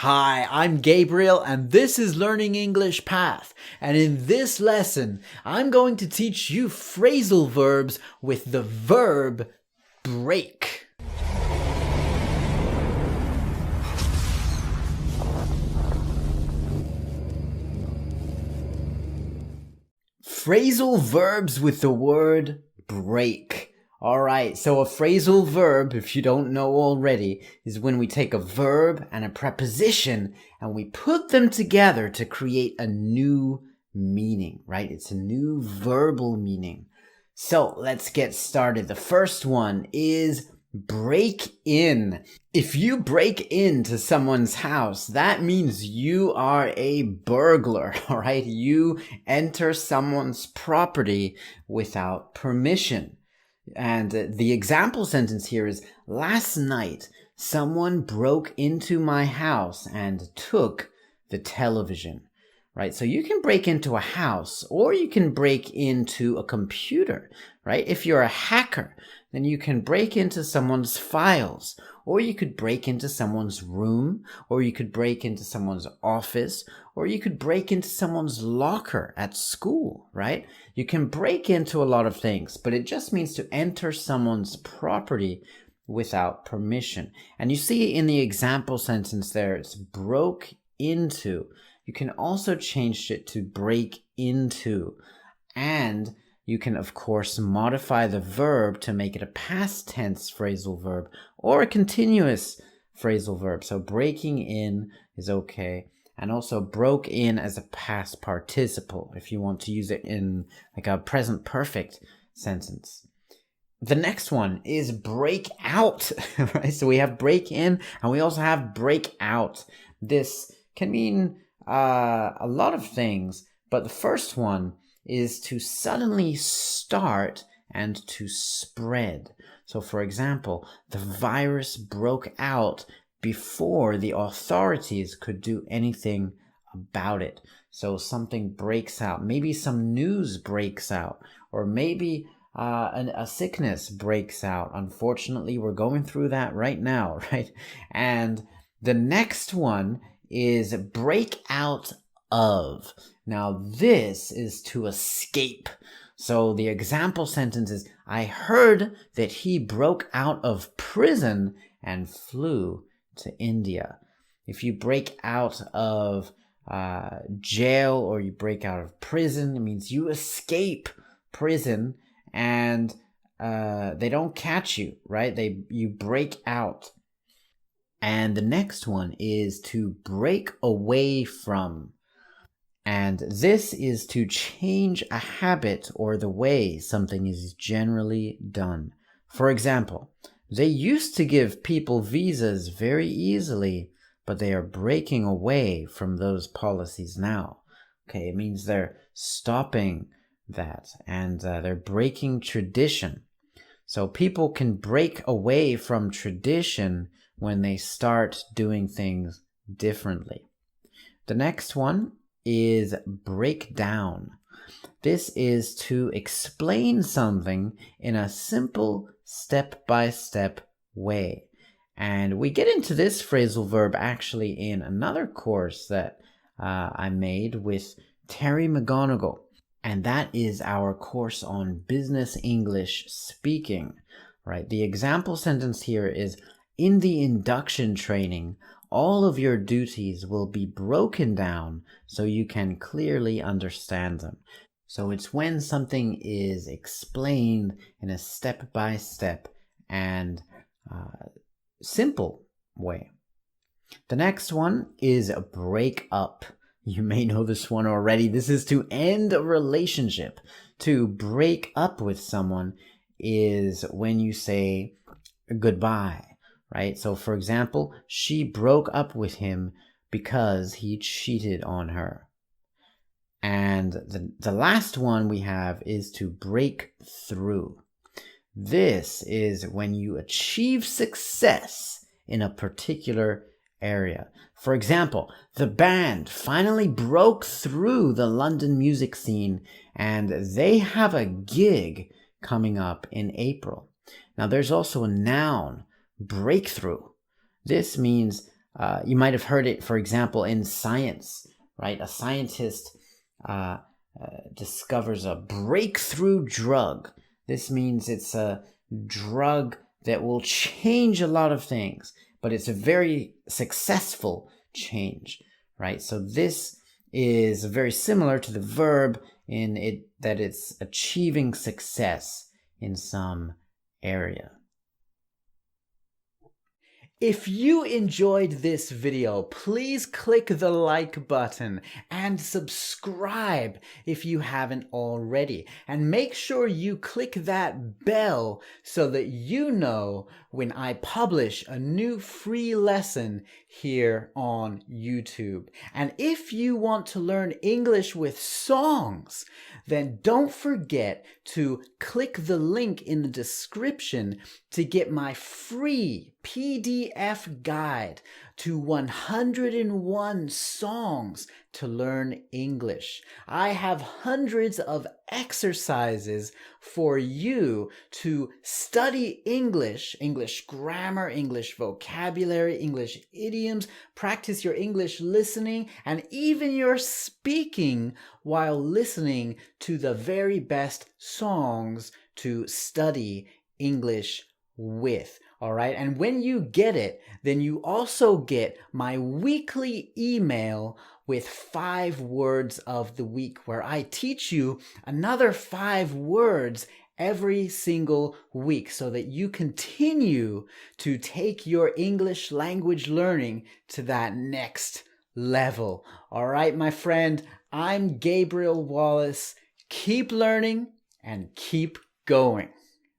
Hi, I'm Gabriel and this is Learning English Path. And in this lesson, I'm going to teach you phrasal verbs with the verb break. Phrasal verbs with the word break. Alright, so a phrasal verb, if you don't know already, is when we take a verb and a preposition and we put them together to create a new meaning, right? It's a new verbal meaning. So let's get started. The first one is break in. If you break into someone's house, that means you are a burglar, all right? You enter someone's property without permission. And the example sentence here is, last night, someone broke into my house and took the television, right? So you can break into a house or you can break into a computer, right? If you're a hacker, then you can break into someone's files, or you could break into someone's room, or you could break into someone's office, or you could break into someone's locker at school, right? You can break into a lot of things, but it just means to enter someone's property without permission. And you see in the example sentence there, it's broke into. You can also change it to break into. And you can, of course, modify the verb to make it a past tense phrasal verb or a continuous phrasal verb. So breaking in is okay. And also broke in as a past participle if you want to use it in like a present perfect sentence. The next one is break out, right? So we have break in and we also have break out. This can mean a lot of things, but the first one is to suddenly start and to spread. So for example, the virus broke out before the authorities could do anything about it. So something breaks out. Maybe some news breaks out, or maybe a sickness breaks out. Unfortunately, we're going through that right now, right? And the next one is break out of. Now, this is to escape. So the example sentence is, I heard that he broke out of prison and flew to India. If you break out of jail or you break out of prison, it means you escape prison and they don't catch you, right? You break out. And the next one is to break away from. And this is to change a habit or the way something is generally done. For example, they used to give people visas very easily, but they are breaking away from those policies now. Okay, it means they're stopping that and they're breaking tradition. So people can break away from tradition when they start doing things differently. The next one is break down. This is to explain something in a simple step-by-step way. And we get into this phrasal verb actually in another course that I made with Terry McGonigal. And that is our course on business English speaking, right? The example sentence here is, in the induction training, all of your duties will be broken down so you can clearly understand them. So it's when something is explained in a step-by-step and simple way. The next one is break up. You may know this one already. This is to end a relationship. To break up with someone is when you say goodbye. Right? So for example, she broke up with him because he cheated on her. And the last one we have is to break through. This is when you achieve success in a particular area. For example, the band finally broke through the London music scene and they have a gig coming up in April. Now there's also a noun, breakthrough. This means You might have heard it, for example, in science, right? A scientist discovers a breakthrough drug. This means it's a drug that will change a lot of things, but it's a very successful change, right? So this is very similar to the verb in it that it's achieving success in some area. If you enjoyed this video, please click the like button and subscribe if you haven't already. And make sure you click that bell so that you know when I publish a new free lesson here on YouTube. And if you want to learn English with songs, then don't forget to click the link in the description to get my free PDF guide to 101 songs to learn English. I have hundreds of exercises for you to study English, English grammar, English vocabulary, English idioms, practice your English listening, and even your speaking while listening to the very best songs to study English with. All right. And when you get it, then you also get my weekly email with 5 words of the week, where I teach you another 5 words every single week so that you continue to take your English language learning to that next level. All right, my friend, I'm Gabriel Wallace. Keep learning and keep going.